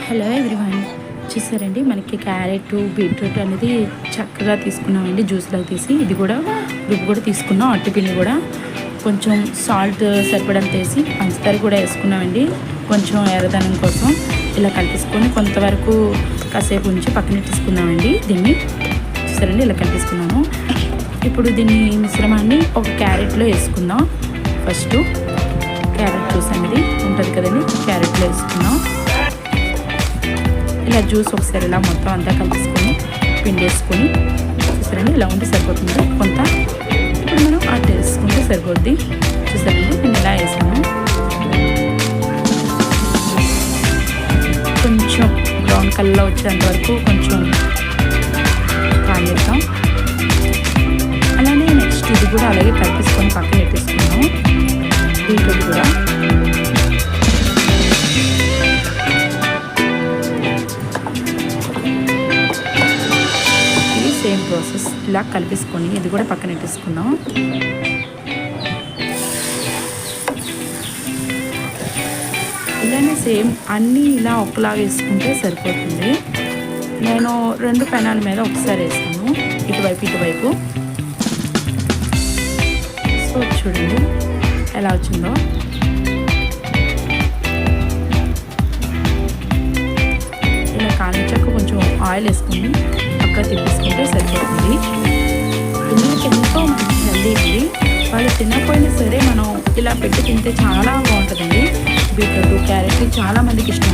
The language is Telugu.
హలో ఎవ్రీవన్, చూసారండి మనకి క్యారెట్ బీట్రూట్ అనేది చక్కగా తీసుకున్నామండి జ్యూస్లోకి తీసి. ఇది కూడా రుబ్బు కూడా తీసుకున్నాం. అట్టిపిండి కూడా కొంచెం సాల్ట్ సరిపడంత వేసి పంచదార కూడా వేసుకున్నామండి కొంచెం ఎర్రదనం కోసం. ఇలా కలిపేసుకొని కొంతవరకు కాసేపు ఉంచి పక్కన తీసుకున్నామండి. దీన్ని చూసారండి ఇలా కలిపేసుకున్నాము. ఇప్పుడు దీన్ని మిశ్రమాన్ని ఒక క్యారెట్లో వేసుకుందాం. ఫస్ట్ క్యారెట్ జ్యూస్ అనేది ఉంటుంది కదండి, క్యారెట్లో వేసుకుందాం. ఇలా జ్యూస్ ఒకసారి ఇలా మొత్తం అంతా కలిపేసుకొని పిండి వేసుకొని చూసారండి ఇలా ఉంటే సరిపోతుంది. కొంత ఇప్పుడు మనం అటు వేసుకుంటే సరిపోద్ది. చూసారండి నేను ఇలా వేసాను. కొంచెం బ్రౌన్ కలర్లో వచ్చేంత వరకు కొంచెం కానిద్దాం. అలానే నెక్స్ట్ ఇది కూడా అలాగే కలిపేసుకొని పక్కన పెట్టేసుకున్నాము. బీట్రూట్ కూడా సేమ్ ప్రాసెస్ ఇలా కలిపేసుకొని ఇది కూడా పక్కన పెట్టేసుకుందాం. ఇలానే సేమ్ అన్నీ ఇలా ఒకలాగా వేసుకుంటే సరిపోతుంది. నేను 2 పెనాల మీద ఒకసారి వేసాను, ఇటువైపు. సో చూడండి ఎలా వచ్చిందో. ఇలా కానిచ్చాక కొంచెం ఆయిల్ వేసుకుని పక్క తిప్పేసుకుంటే సరిపోతుంది. పిల్లలకి ఎంతో మంచి హెల్దీ అండి. వాళ్ళు తినకపోయినా సరే మనం ఇలా పెట్టి తింటే చాలా బాగుంటుందండి. బీట్రూట్ క్యారెట్ చాలామందికి ఇష్టం